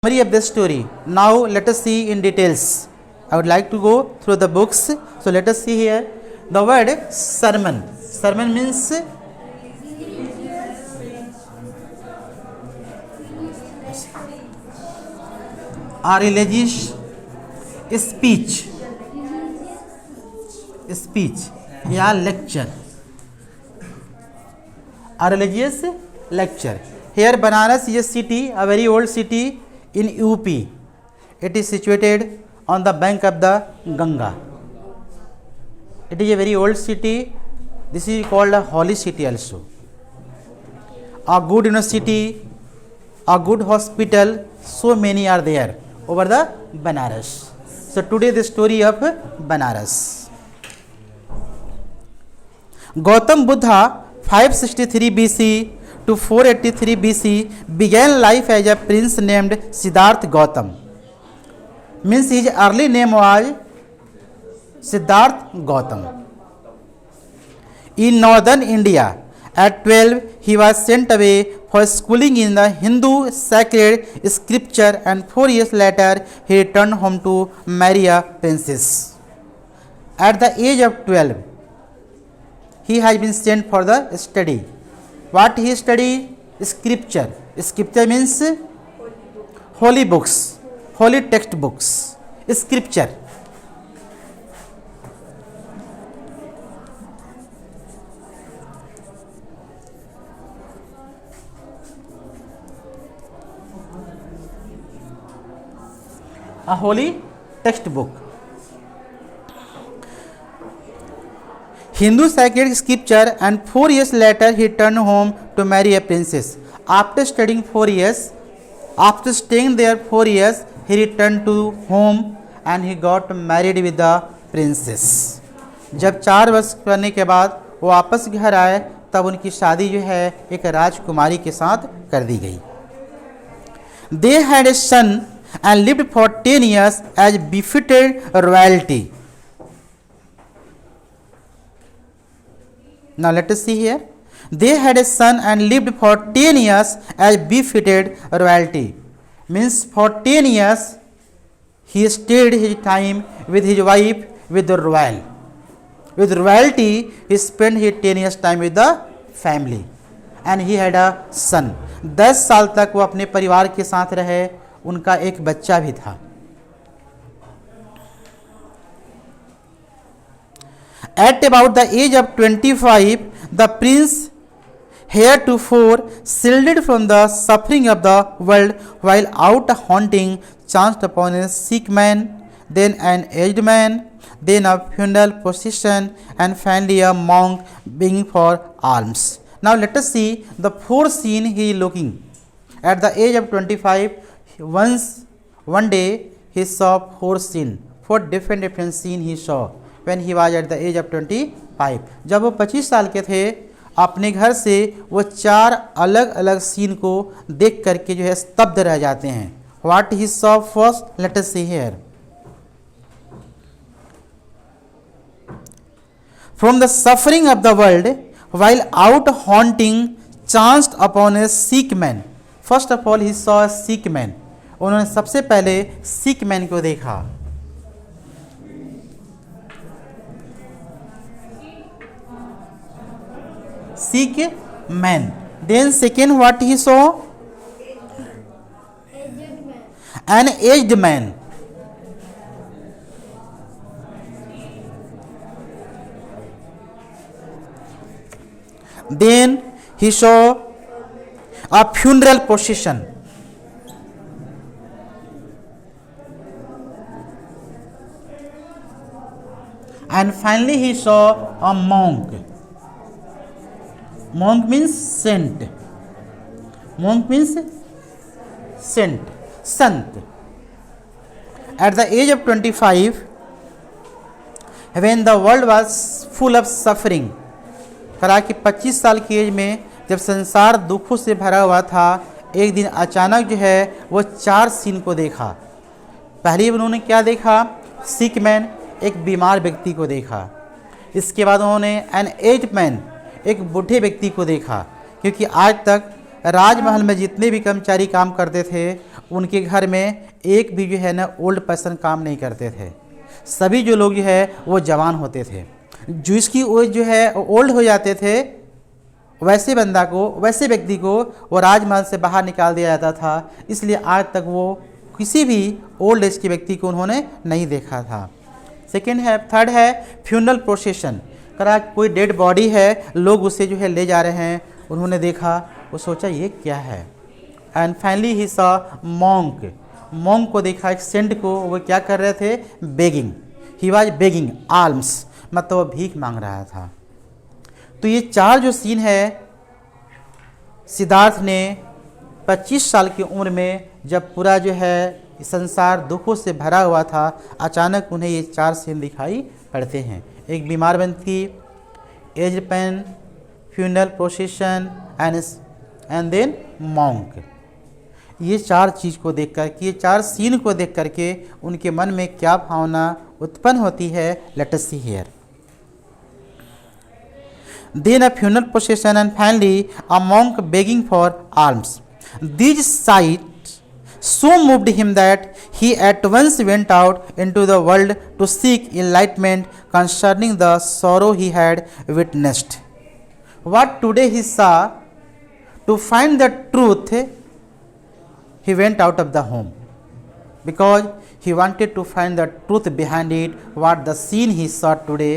Summary of the story. Now let us see in details. I would like to go through the books. So let us see here the word sermon. Sermon means a religious speech या lecture. A religious lecture. Here Banaras is a city, a very old city in UP. It is situated on the bank of the Ganga. It is a very old city. This is called a holy city also. A good university, a good hospital, so many are there over the Banaras. So today the story of Banaras. Gautam Buddha 563 BC to 483 BC began life as a prince named Siddhartha Gautam. Means his early name was Siddhartha Gautam. In northern India, at 12 he was sent away for schooling in the Hindu sacred scripture, and 4 years later he returned home to marry a princess. At the age of 12, he has been sent for the study. What he studied? Scripture. Scripture means holy books, holy textbooks. Scripture. A holy textbook. Hindu sacred scripture, and 4 years later he returned home to marry a princess. After studying 4 years, after staying there 4 years, he returned to home and he got married with the princess. जब 4 वर्ष करने के बाद वो वापस घर आए, तब उनकी शादी जो है एक राजकुमारी के साथ कर दी गई. They had a son and lived for 10 years as befitted royalty. Now let us see here. They had a son and lived for 10 years as befitted royalty. Means for 10 years he stayed his time with his wife with the royal. With royalty he spent his 10 years time with the family. And he had a son. 10 साल तक वो अपने परिवार के साथ रहे. उनका एक बच्चा भी था. At about the age of 25, the prince heretofore shielded from the suffering of the world while out hunting chanced upon a sick man, then an aged man, then a funeral procession, and finally a monk begging for alms. Now let us see the 4 scene he is looking. At the age of 25, one day he saw 4 scene, 4 different scene he saw. When he was at the age of 25, जब वो 25 साल के थे, अपने घर से वो 4 अलग अलग सीन को देख करके जो है स्तब्ध रह जाते हैं. What he saw first, let us see here. From the suffering of the world, while out hunting, chanced upon a sick man. First of all, he saw a sick man. उन्होंने सबसे पहले sick man को देखा. Sick man. Then second, what he saw? An aged man. Then he saw a funeral procession. And finally he saw a monk. Monk means saint. Monk means saint, sant. At the age of 25, when the world was full of suffering, करा कि 25 साल की as में जब संसार दुखों से भरा हुआ था, एक दिन अचानक जो है वो 4 सीन को देखा. पहले उन्होंने क्या देखा? सिक मैन, एक बीमार व्यक्ति को देखा. इसके बाद उन्होंने एन एज्ड मैन, एक बूढ़े व्यक्ति को देखा. क्योंकि आज तक राजमहल में जितने भी कर्मचारी काम करते थे उनके घर में एक भी जो है ना ओल्ड पर्सन काम नहीं करते थे। सभी जो लोग जो है वो जवान होते थे। जिसकी एज जो है ओल्ड हो जाते थे वैसे बंदा को, वैसे व्यक्ति को वो राजमहल से बाहर निकाल दिया जाता था। इसलिए आज तक वो किसी भी ओल्ड एज के व्यक्ति को उन्होंने नहीं देखा था। थर्ड है फ्यूनरल प्रोसेशन। करा कोई डेड बॉडी है, लोग उसे जो है ले जा रहे हैं, उन्होंने देखा, वो सोचा ये क्या है। And finally he saw monk को देखा, एक सेंट को, वो क्या कर रहे थे, begging. He was begging alms, मतलब वो भीख मांग रहा था। तो ये 4 जो सीन है, सिद्धार्थ ने 25 साल की उम्र में जब पूरा जो है संसार दुखों से भरा हुआ था, अचानक उन्हें ये 4 सीन दिखाई पड़ते हैं। एक बीमार व्यक्ति, age pain, funeral procession and then monk. ये 4 चीज़ को देख कर के, ये 4 सीन को देख करके उनके मन में क्या भावना उत्पन्न होती है, late us see here. Then a funeral procession and finally a monk begging for alms. These sights so moved him that he at once went out into the world to seek enlightenment concerning the sorrow he had witnessed. What today he saw, to find the truth, he went out of the home because he wanted to find the truth behind it, what the scene he saw today.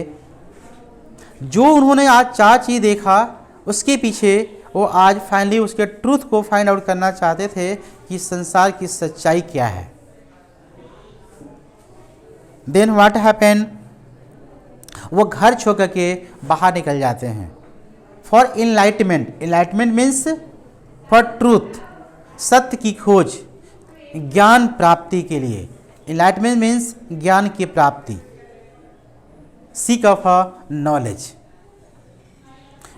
जो उन्होंने आज 4 चीज़ देखा, उसके पीछे वो आज finally उसके truth को फाइंड आउट करना चाहते थे कि संसार की सच्चाई क्या है। देन व्हाट हैपन, वो घर छोड़ करके बाहर निकल जाते हैं for enlightenment. Enlightenment means for truth, सत्य की खोज, ज्ञान प्राप्ति के लिए। इनलाइटमेंट मीन्स ज्ञान की प्राप्ति, सीक ऑफ अ नॉलेज।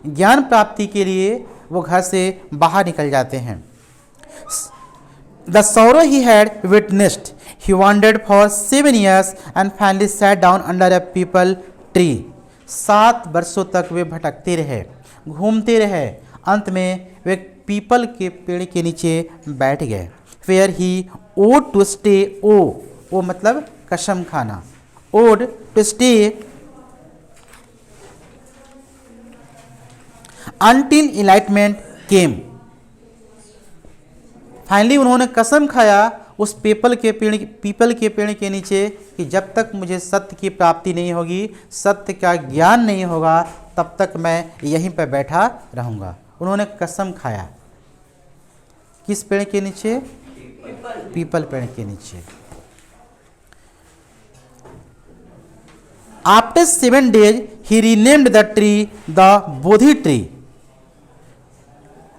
ज्ञान प्राप्ति के लिए वो घर से बाहर निकल जाते हैं। The sorrow he had witnessed, he wandered for 7 years and finally sat down under a peepal tree. 7 वर्षों तक वे भटकते रहे, घूमते रहे, अंत में वे पीपल के पेड़ के नीचे बैठ गए। Where he owed to stay, ओ मतलब कसम खाना, owed to stay until enlightenment came. Finally उन्होंने कसम खाया उस पीपल के पेड़ के नीचे कि जब तक मुझे सत्य की प्राप्ति नहीं होगी, सत्य का ज्ञान नहीं होगा, तब तक मैं यहीं पर बैठा रहूँगा। उन्होंने कसम खाया किस पेड़ के नीचे, पीपल पेड़ के नीचे। After 7 days he renamed the tree the Bodhi tree.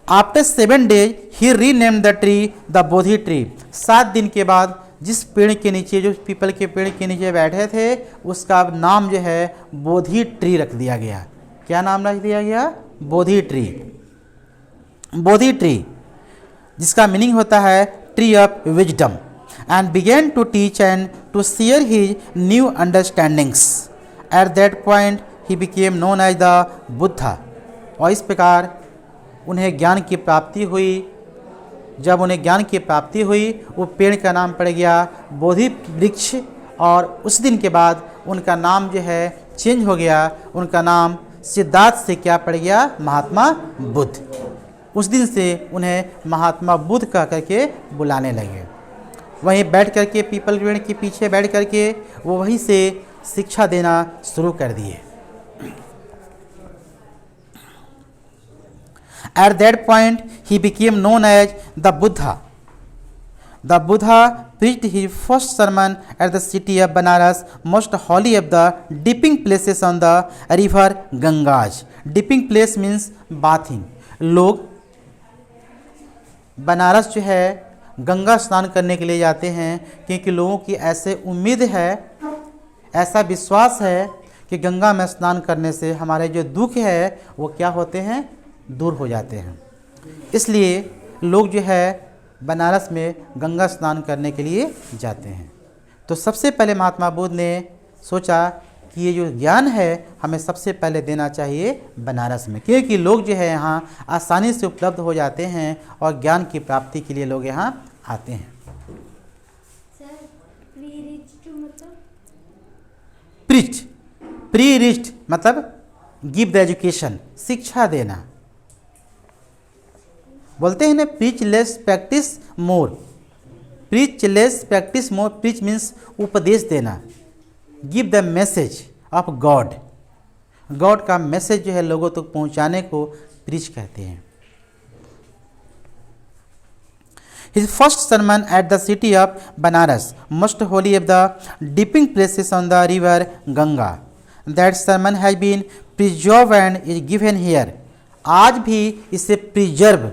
After 7 days he renamed the tree the Bodhi tree. 7 दिन के बाद जिस पेड़ के नीचे, जो पीपल के पेड़ के नीचे बैठे थे, उसका नाम जो है बोधि ट्री रख दिया गया। क्या नाम रख दिया गया, बोधि ट्री। बोधि ट्री जिसका मीनिंग होता है tree of wisdom, and began to teach and to share his new understandings. At that point he became known as the Buddha. और इस प्रकार उन्हें ज्ञान की प्राप्ति हुई। जब उन्हें ज्ञान की प्राप्ति हुई, वो पेड़ का नाम पड़ गया बोधि वृक्ष, और उस दिन के बाद उनका नाम जो है चेंज हो गया। उनका नाम सिद्धार्थ से क्या पड़ गया, महात्मा बुद्ध। उस दिन से उन्हें महात्मा बुद्ध कह करके बुलाने लगे। वहीं बैठ करके, पीपल पेड़ के पीछे बैठ करके वो वहीं से शिक्षा देना शुरू कर दिए। At that point he became known as the Buddha. The Buddha preached his first sermon at the city of Banaras, most holy of the dipping places on the river Ganges. Dipping place means bathing. लोग बनारस जो है गंगा स्नान करने के लिए जाते हैं, क्योंकि लोगों की ऐसे उम्मीद है, ऐसा विश्वास है कि गंगा में स्नान करने से हमारे जो दुख है वो क्या होते हैं, दूर हो जाते हैं। इसलिए लोग जो है बनारस में गंगा स्नान करने के लिए जाते हैं। तो सबसे पहले महात्मा बुद्ध ने सोचा कि ये जो ज्ञान है हमें सबसे पहले देना चाहिए बनारस में, क्योंकि लोग जो है यहाँ आसानी से उपलब्ध हो जाते हैं और ज्ञान की प्राप्ति के लिए लोग यहाँ आते हैं। प्री रिच्ड मतलब गिव द एजुकेशन, शिक्षा देना। बोलते हैं ना preach less practice more, preach less practice more, preach means उपदेश देना, give the message of God, God का मैसेज जो है लोगों तक पहुंचाने को प्रीच कहते हैं। His first sermon at the city of Banaras, most holy of the dipping places on the river Ganga. That sermon has been preserved and is given here. आज भी इसे प्रिजर्व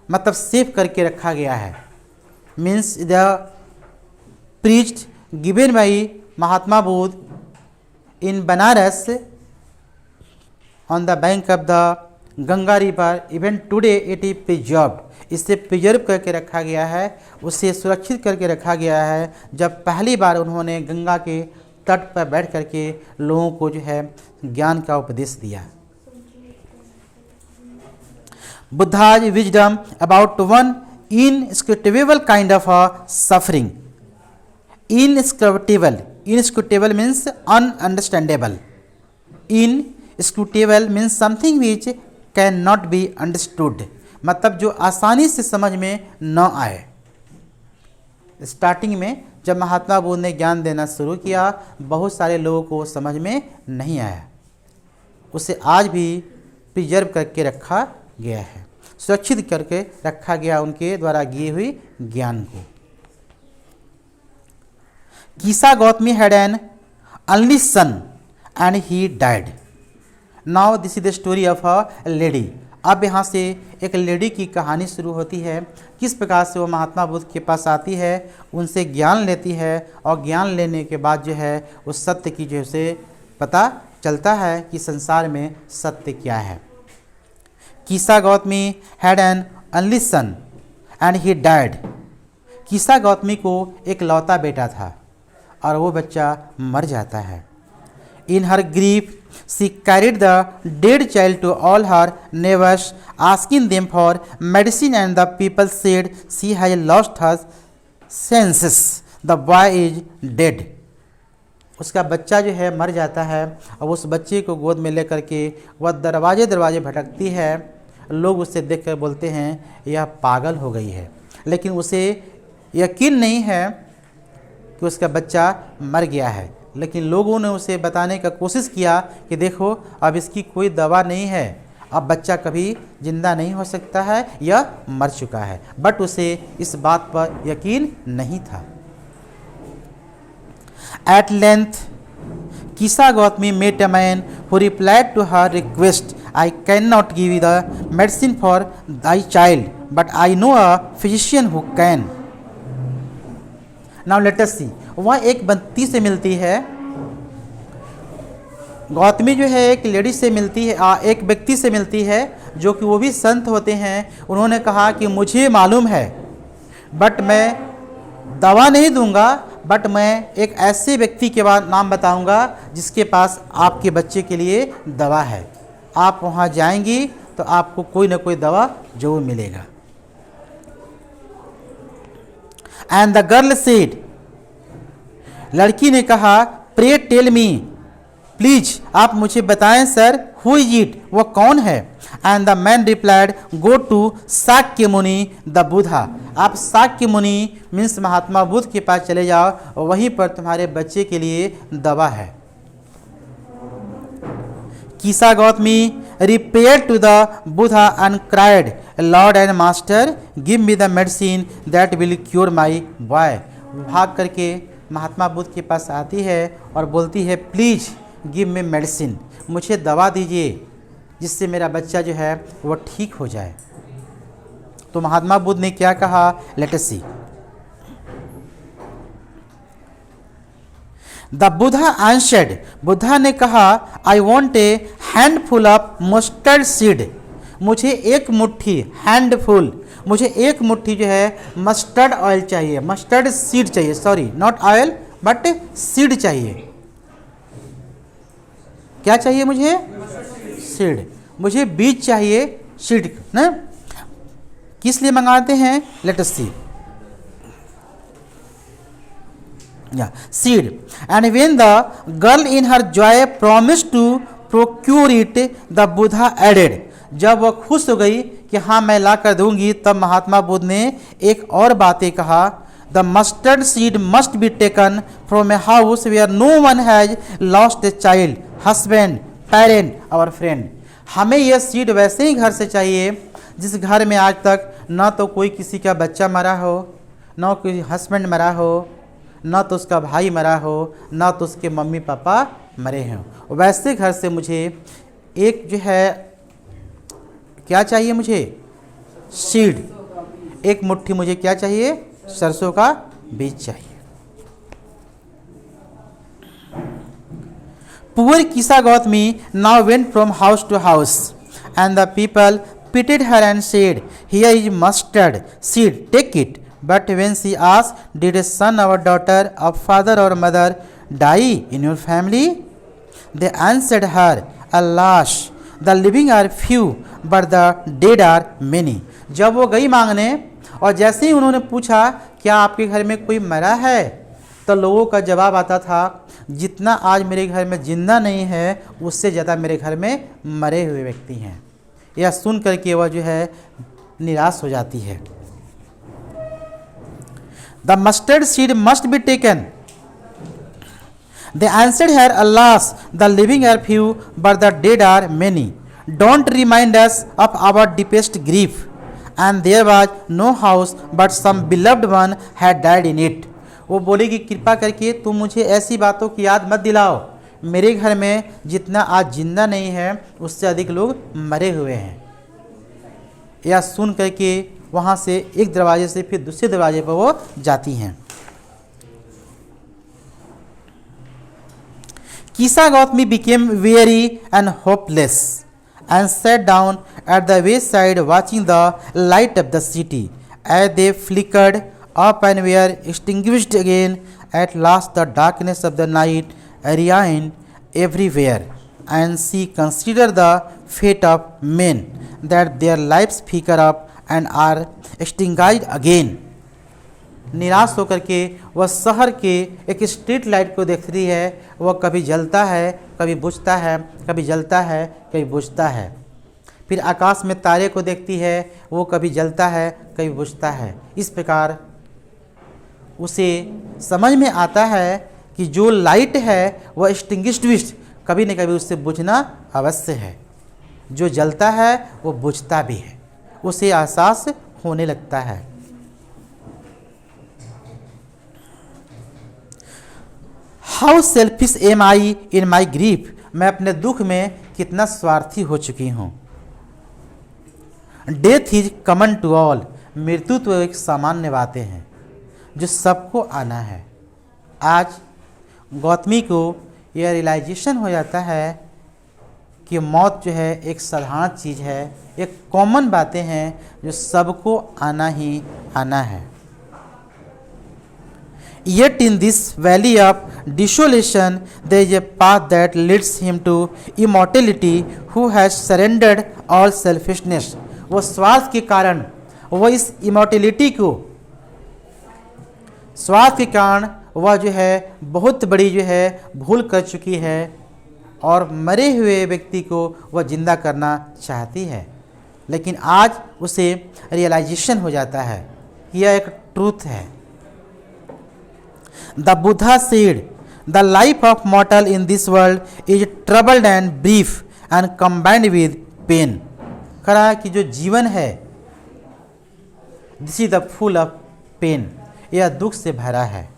मतलब सेव करके रखा गया है। Means the preached given by Mahatma Buddha in Banaras on the bank of the Ganga river, even today it is preserved. इसे preserve करके रखा गया है, उसे सुरक्षित करके रखा गया है। जब पहली बार उन्होंने गंगा के तट पर बैठ करके लोगों को जो है ज्ञान का उपदेश दिया। Buddha's wisdom about one inscrutable kind of a suffering. Inscrutable means ununderstandable, inscrutable means something which can not be understood, मतलब जो आसानी से समझ में न आए। स्टार्टिंग में जब महात्मा बुद्ध ने ज्ञान देना शुरू किया बहुत सारे लोगों को समझ में नहीं आया, उसे आज भी प्रिजर्व करके रखा गया है, सुरक्षित करके रखा गया उनके द्वारा दिए हुए ज्ञान को। Kisa Gotami had an only son and he died. Now this is the story of a lady. अब यहाँ से एक लेडी की कहानी शुरू होती है, किस प्रकार से वो महात्मा बुद्ध के पास आती है, उनसे ज्ञान लेती है और ज्ञान लेने के बाद जो है उस सत्य की जो उसे पता चलता है कि संसार में सत्य क्या है। Kisa Gotami had an only son and he died. Kisa Gotami को एक लौता बेटा था और वो बच्चा मर जाता है। इन हर grief she carried the dead child to all her neighbors, asking them for medicine, and the people said she has lost her senses, the boy is dead. उसका बच्चा जो है मर जाता है और उस बच्चे को गोद में लेकर के वह दरवाजे दरवाजे भटकती है। लोग उसे देखकर बोलते हैं यह पागल हो गई है, लेकिन उसे यकीन नहीं है कि उसका बच्चा मर गया है। लेकिन लोगों ने उसे बताने का कोशिश किया कि देखो अब इसकी कोई दवा नहीं है, अब बच्चा कभी जिंदा नहीं हो सकता है, यह मर चुका है। बट उसे इस बात पर यकीन नहीं था। At length Kisa Gotami met a man who replied to her request, I can not give you the medicine for thy child but I know a physician who can. Now let us see. वह एक बंती से मिलती है, गौतमी जो है एक lady से मिलती है, एक व्यक्ति से मिलती है जो कि वो भी संत होते हैं। उन्होंने कहा कि मुझे मालूम है बट मैं दवा नहीं दूंगा, बट मैं एक ऐसे व्यक्ति के बाद नाम बताऊंगा जिसके पास आपके बच्चे के लिए दवा है। आप वहाँ जाएंगी तो आपको कोई ना कोई दवा जरूर मिलेगा। एंड द गर्ल सेड, लड़की ने कहा प्रे टेल मी, प्लीज आप मुझे बताएं सर, हु इज इट, वो कौन है। And the man replied go to Shakya Muni the बुधा। आप शाक्य मुनि मीन्स महात्मा बुद्ध के पास चले जाओ और वहीं पर तुम्हारे बच्चे के लिए दवा है। Kisa Gotami repaired to the Buddha and cried, lord and master give me the medicine that will cure my boy. भाग करके महात्मा बुद्ध के पास आती है और बोलती है प्लीज़ गिव मी मेडिसिन, मुझे दवा दीजिए जिससे मेरा बच्चा जो है वो ठीक हो जाए। तो महात्मा बुद्ध ने क्या कहा, let us see. The Buddha answered, Buddha ने कहा I want a handful of mustard seed, मुझे एक मुट्ठी, हैंडफुल, मुझे एक मुट्ठी जो है मस्टर्ड ऑयल चाहिए, मस्टर्ड सीड चाहिए, sorry not oil but seed चाहिए। क्या चाहिए मुझे? सीड, मुझे बीज चाहिए, सीड ना। किस लिए मंगाते हैं? Let us see. Seed and when the girl in her joy promise to procure it, the Buddha added. जब वह खुश हो गई कि हाँ मैं ला कर दूंगी, तब महात्मा बुद्ध ने एक और बातें कहा। The mustard seed must be taken from a house where no one has lost a child, husband, parent और फ्रेंड। हमें यह सीड वैसे ही घर से चाहिए जिस घर में आज तक न तो कोई किसी का बच्चा मरा हो, न कोई हस्बैंड मरा हो, न तो उसका भाई मरा हो, न तो उसके मम्मी पापा मरे हों। वैसे घर से मुझे एक जो है क्या चाहिए? मुझे सीड, एक मुट्ठी मुझे क्या चाहिए? सरसों का बीज चाहिए। Poor Kisa Gotami now went from house to house and the people pitied her and said, here is mustard seed, take it. But when she asked, did a son or daughter of father or mother die in your family? They answered her, alas, the living are few, but the dead are many. जब वो गई मांगने और जैसे ही उन्होंने पूछा क्या आपके घर में कोई मरा है, तो लोगों का जवाब आता था, जितना आज मेरे घर में जिंदा नहीं है उससे ज़्यादा मेरे घर में मरे हुए व्यक्ति हैं। यह सुन करके वह जो है निराश हो जाती है। The mustard seed must be taken. They answered her, alas, the living are few but the dead are many. Don't remind us of our deepest grief and there was no house but some beloved one had died in it. वो बोलेगी कृपा करके तुम मुझे ऐसी बातों की याद मत दिलाओ, मेरे घर में जितना आज जिंदा नहीं है उससे अधिक लोग मरे हुए हैं। यह सुन करके वहाँ से एक दरवाजे से फिर दूसरे दरवाजे पर वो जाती हैं। किसा Gautami became weary and hopeless and sat down at the wayside watching the light of the city as they flickered up and were extinguished again. At last the darkness of the night reigned everywhere, and she considered the fate of men, that their lives flicker up and are extinguished again. निराश होकर के वह शहर के एक street light को देख रही है। वह कभी जलता है, कभी बुझता है, कभी जलता है, कभी बुझता है। फिर आकाश में तारे को देखती है, वो कभी जलता है, कभी बुझता है। इस प्रकार उसे समझ में आता है कि जो लाइट है वह एक्सटिंग्विश्ड, कभी न कभी उससे बुझना अवश्य है। जो जलता है वो बुझता भी है, उसे एहसास होने लगता है। How selfish am I in my grief. मैं अपने दुख में कितना स्वार्थी हो चुकी हूँ। Death is common to all. मृत्यु तो एक सामान्य बातें हैं जो सबको आना है। आज गौतमी को यह रियलाइजेशन हो जाता है कि मौत जो है एक साधारण चीज़ है, एक कॉमन बातें हैं जो सबको आना ही आना है। Yet in this valley of desolation there is a path that leads him to immortality, who has surrendered all selfishness. वो स्वार्थ के कारण वह इस इमोर्टेलिटी को, स्वार्थ के कारण वह जो है बहुत बड़ी जो है भूल कर चुकी है और मरे हुए व्यक्ति को वह जिंदा करना चाहती है। लेकिन आज उसे रियलाइजेशन हो जाता है, यह एक ट्रूथ है। The Buddha said, the life of mortal in this world is troubled and brief and combined with pain. कहा कि जो जीवन है, this is the full of pain, यह दुख से भरा है।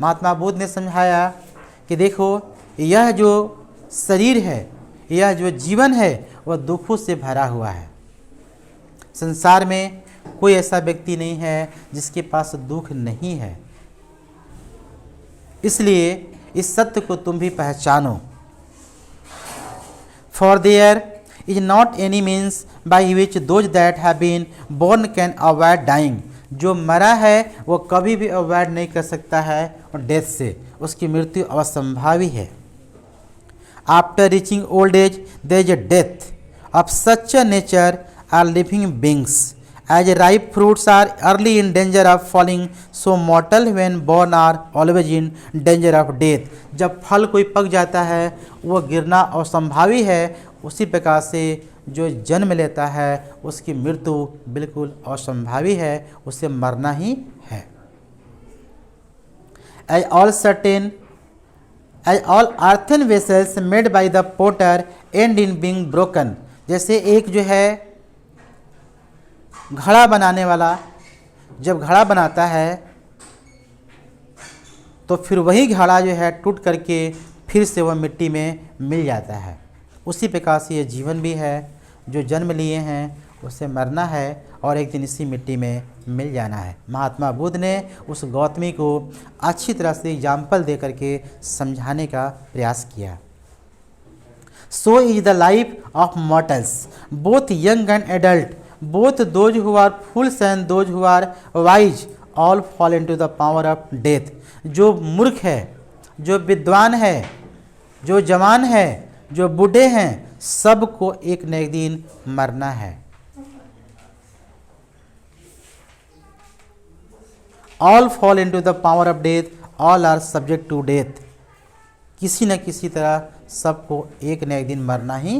महात्मा बुद्ध ने समझाया कि देखो यह जो शरीर है, यह जो जीवन है वह दुखों से भरा हुआ है। संसार में कोई ऐसा व्यक्ति नहीं है जिसके पास दुख नहीं है। इसलिए इस सत्य को तुम भी पहचानो। For there is not any means by which those that have been born can avoid dying. जो मरा है वो कभी भी अवॉइड नहीं कर सकता है और डेथ से, उसकी मृत्यु असंभावी है। After reaching old age, there is a death. Of such a nature are living beings. As ripe fruits are early in danger of falling, so mortal when born are always in danger of death. जब फल कोई पक जाता है वो गिरना असंभावी है, उसी प्रकार से जो जन्म लेता है उसकी मृत्यु बिल्कुल असंभावी है, उसे मरना ही है. As all earthen vessels made by the potter end in being broken. जैसे एक जो है घड़ा बनाने वाला जब घड़ा बनाता है तो फिर वही घड़ा जो है टूट करके फिर से वह मिट्टी में मिल जाता है. उसी प्रकार से ये जीवन भी है, जो जन्म लिए हैं उसे मरना है और एक दिन इसी मिट्टी में मिल जाना है. महात्मा बुद्ध ने उस गौतमी को अच्छी तरह से एग्जाम्पल दे करके समझाने का प्रयास किया. So is the life of mortals both young and adult, both those who are fools and those who are wise, all fall into the power of death. जो मूर्ख है, जो विद्वान है, जो जवान है, जो बूढ़े हैं, सबको एक न एक दिन मरना है. All fall into the power of death, all are subject to death. किसी न किसी तरह सबको एक न एक दिन मरना ही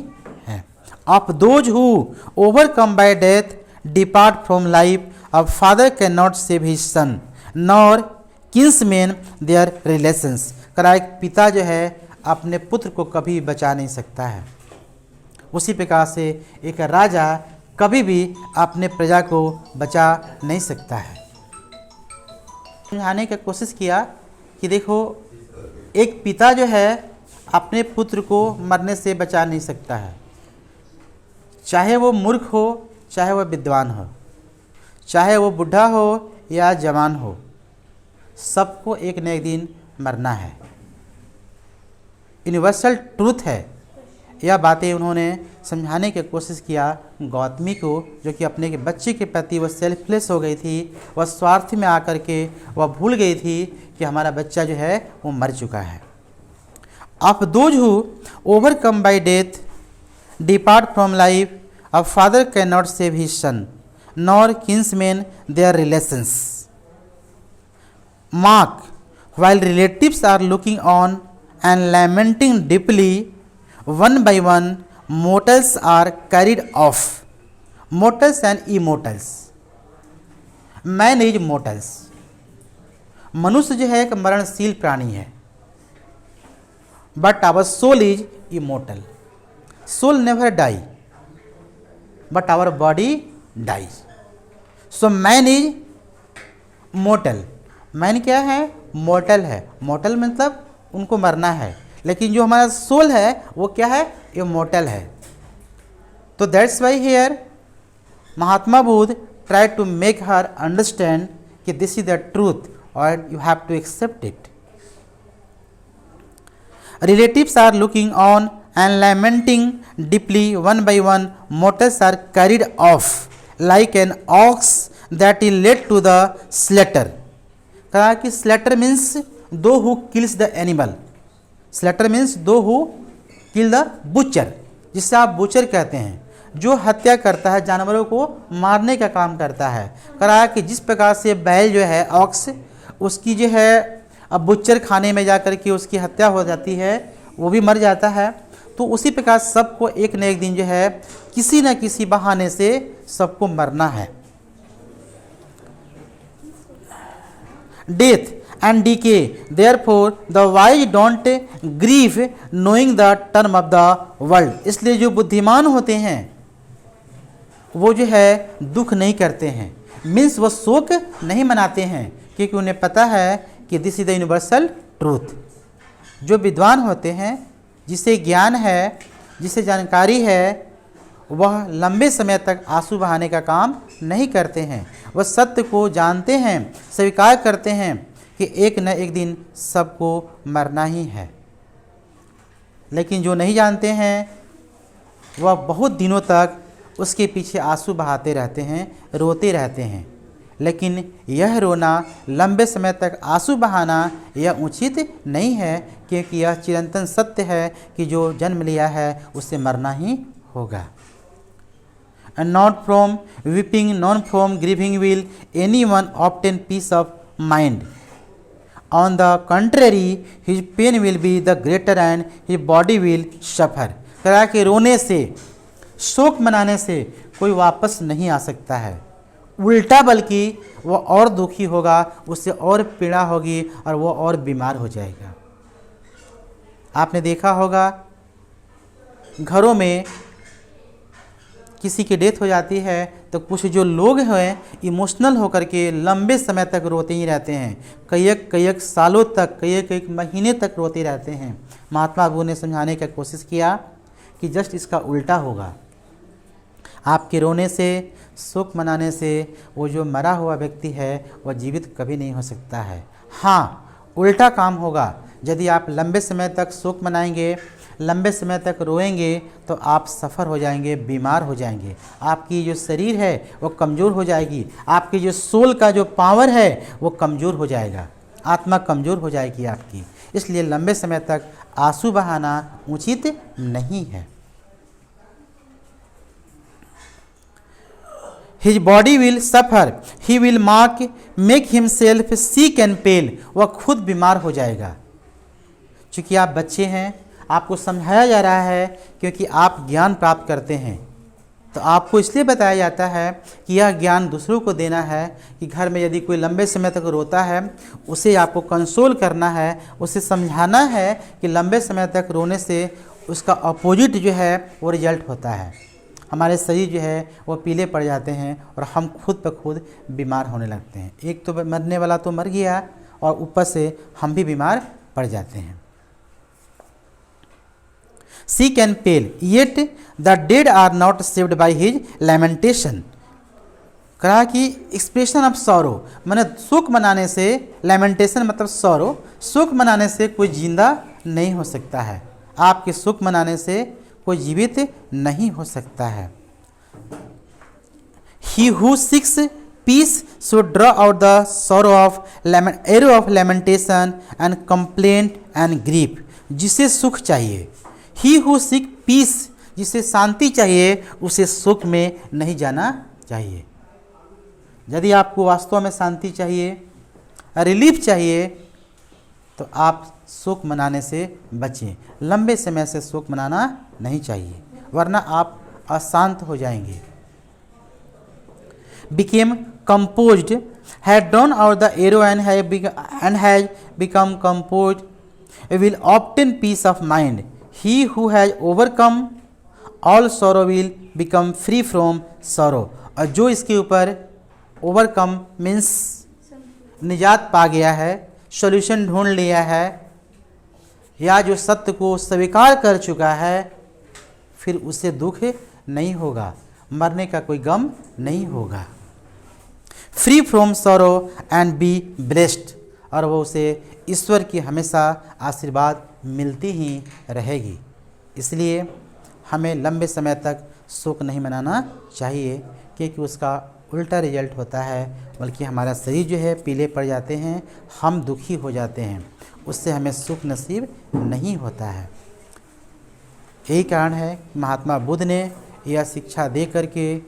है. Of those who overcome by death depart from life, a father cannot save his son, nor kinsmen their relations. करा एक पिता जो है अपने पुत्र को कभी बचा नहीं सकता है, उसी प्रकार से एक राजा कभी भी अपने प्रजा को बचा नहीं सकता है. समझाने की कोशिश किया कि देखो एक पिता जो है अपने पुत्र को मरने से बचा नहीं सकता है, चाहे वो मूर्ख हो, चाहे वह विद्वान हो, चाहे वो बूढ़ा हो या जवान हो, सबको एक न एक दिन मरना है. यूनिवर्सल ट्रूथ है. यह बातें उन्होंने समझाने की कोशिश किया गौतमी को, जो कि अपने के बच्चे के प्रति वह सेल्फलेस हो गई थी, वह स्वार्थ में आकर के वह भूल गई थी कि हमारा बच्चा जो है वो मर चुका है. Of those who overcome bye death depart from life, a father can not save his son, nor kinsman their relations. Mark while relatives are looking on and lamenting deeply, one by one mortals are carried off. Mortals and immortals. Man is mortals. मनुष्य जो है एक मरणशील प्राणी है, but our soul is immortal. Soul never die, but our body dies. So man is mortal. Man क्या है? मॉर्टल है. मॉर्टल मतलब उनको मरना है, लेकिन जो हमारा सोल है वो क्या है? इमॉर्टल है. तो that's why here Mahatma Buddha try to make her understand कि दिस इज द ट्रूथ और you have to accept it. Relatives are looking on and lamenting deeply, one by one mortals are carried off like an ox that is led to the slaughter. कहा कि slaughter means those who kills the animal. Slaughter means those who kill the butcher, जिससे आप butcher कहते हैं, जो हत्या करता है, जानवरों को मारने का काम करता है. कहा कि जिस प्रकार से बैल जो है ऑक्स, उसकी जो है अब बुचर खाने में जाकर के उसकी हत्या हो जाती है, वो भी मर जाता है. तो उसी प्रकार सबको एक न एक दिन जो है किसी न किसी बहाने से सबको मरना है. Death and decay, therefore the wise don't grieve knowing the term of the world. इसलिए जो बुद्धिमान होते हैं वो जो है दुख नहीं करते हैं, मीन्स वो शोक नहीं मनाते हैं, क्योंकि उन्हें पता है कि this is the universal truth. जो विद्वान होते हैं, जिसे ज्ञान है, जिसे जानकारी है, वह लंबे समय तक आंसू बहाने का काम नहीं करते हैं. वह सत्य को जानते हैं, स्वीकार करते हैं कि एक न एक दिन सबको मरना ही है. लेकिन जो नहीं जानते हैं वह बहुत दिनों तक उसके पीछे आंसू बहाते रहते हैं, रोते रहते हैं, लेकिन यह रोना, लंबे समय तक आंसू बहाना यह उचित नहीं है, क्योंकि यह चिरंतन सत्य है कि जो जन्म लिया है उसे मरना ही होगा। And not from weeping, not from grieving will anyone obtain peace of mind. On the contrary, his pain will be the greater and his body will suffer. कहा कि रोने से, शोक मनाने से कोई वापस नहीं आ सकता है, उल्टा बल्कि वह और दुखी होगा, उससे और पीड़ा होगी और वह और बीमार हो जाएगा। आपने देखा होगा घरों में किसी की डेथ हो जाती है तो कुछ जो लोग हैं इमोशनल होकर के लंबे समय तक रोते ही रहते हैं, कई सालों तक, कई महीने तक रोते रहते हैं। महात्मा बुद्ध ने समझाने की कोशिश किया कि जस्ट इसका उल्टा होगा। आपके रोने से, शोक मनाने से वो जो मरा हुआ व्यक्ति है वह जीवित कभी नहीं हो सकता है। हाँ, उल्टा काम होगा। यदि आप लंबे समय तक शोक मनाएंगे, लंबे समय तक रोएंगे तो आप सफ़र हो जाएंगे, बीमार हो जाएंगे, आपकी जो शरीर है वो कमज़ोर हो जाएगी, आपकी जो सोल का जो पावर है वो कमज़ोर हो जाएगा, आत्मा कमज़ोर हो जाएगी आपकी। इसलिए लंबे समय तक आंसू बहाना उचित नहीं है। His body will suffer, he will make himself sick and pale. वह खुद बीमार हो जाएगा। चूँकि आप बच्चे हैं, आपको समझाया जा रहा है क्योंकि आप ज्ञान प्राप्त करते हैं, तो आपको इसलिए बताया जाता है कि यह ज्ञान दूसरों को देना है कि घर में यदि कोई लंबे समय तक रोता है उसे आपको कंसोल करना है, उसे समझाना है कि लंबे समय तक रोने से उसका अपोजिट जो है वो रिजल्ट होता है। हमारे शरीर जो है वो पीले पड़ जाते हैं और हम खुद ब खुद बीमार होने लगते हैं। एक तो मरने वाला तो मर गया और ऊपर से हम भी बीमार पड़ जाते हैं। Sick and pale, yet the dead are not saved by his lamentation. कहा कि एक्सप्रेशन ऑफ सॉरो, मैंने शोक मनाने से, लैमेंटेशन मतलब सॉरो, शोक मनाने से कोई जिंदा नहीं हो सकता है। आपके शोक मनाने से कोई जीवित नहीं हो सकता है। He who seeks peace should draw out the sorrow of arrow of lamentation and complaint and grief. जिसे सुख चाहिए, ही हु सीक पीस, जिसे शांति चाहिए, उसे सुख में नहीं जाना चाहिए। यदि आपको वास्तव में शांति चाहिए, रिलीफ चाहिए, तो आप शोक मनाने से बचें। लंबे समय से शोक मनाना नहीं चाहिए, वरना आप अशांत हो जाएंगे। Became composed, had drawn out the arrow and has become composed, will obtain peace of mind. He who has overcome all sorrow will become free from sorrow. और जो इसके ऊपर ओवरकम मीन्स निजात पा गया है, सॉल्यूशन ढूंढ लिया है, या जो सत्य को स्वीकार कर चुका है, फिर उसे दुख नहीं होगा, मरने का कोई गम नहीं होगा। Free from sorrow and be blessed, और वो उसे ईश्वर की हमेशा आशीर्वाद मिलती ही रहेगी। इसलिए हमें लंबे समय तक शोक नहीं मनाना चाहिए, क्योंकि उसका उल्टा रिजल्ट होता है, बल्कि हमारा शरीर जो है पीले पड़ जाते हैं, हम दुखी हो जाते हैं, उससे हमें सुख नसीब नहीं होता है। यही कारण है महात्मा बुद्ध ने यह शिक्षा दे करके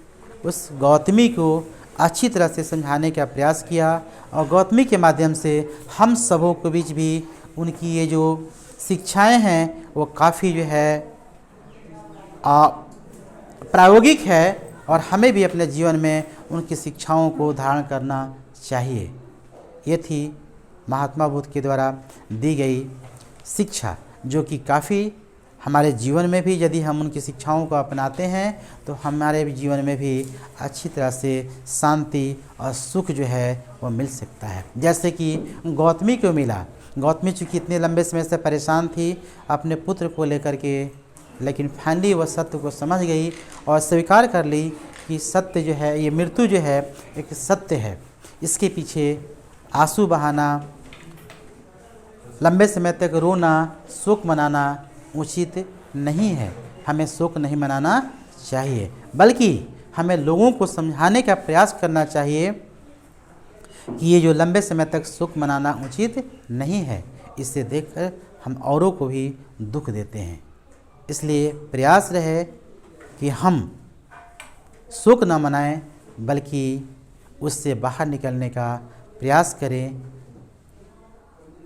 उस गौतमी को अच्छी तरह से समझाने का प्रयास किया, और गौतमी के माध्यम से हम सबों के बीच भी उनकी ये जो शिक्षाएं हैं वो काफ़ी जो है प्रायोगिक है, और हमें भी अपने जीवन में उनकी शिक्षाओं को धारण करना चाहिए। ये थी महात्मा बुद्ध के द्वारा दी गई शिक्षा, जो कि काफ़ी हमारे जीवन में भी यदि हम उनकी शिक्षाओं को अपनाते हैं तो हमारे भी जीवन में भी अच्छी तरह से शांति और सुख जो है वो मिल सकता है। जैसे कि गौतमी को मिला। गौतमी चूँकि इतने लंबे समय से परेशान थी अपने पुत्र को लेकर के, लेकिन फाइनली वह सत्य को समझ गई और स्वीकार कर ली कि सत्य जो है, ये मृत्यु जो है एक सत्य है, इसके पीछे आंसू बहाना, लंबे समय तक रोना, शोक मनाना उचित नहीं है। हमें शोक नहीं मनाना चाहिए, बल्कि हमें लोगों को समझाने का प्रयास करना चाहिए कि ये जो लंबे समय तक शोक मनाना उचित नहीं है, इसे देखकर हम औरों को भी दुख देते हैं। इसलिए प्रयास रहे कि हम शोक न मनाएं, बल्कि उससे बाहर निकलने का प्रयास करें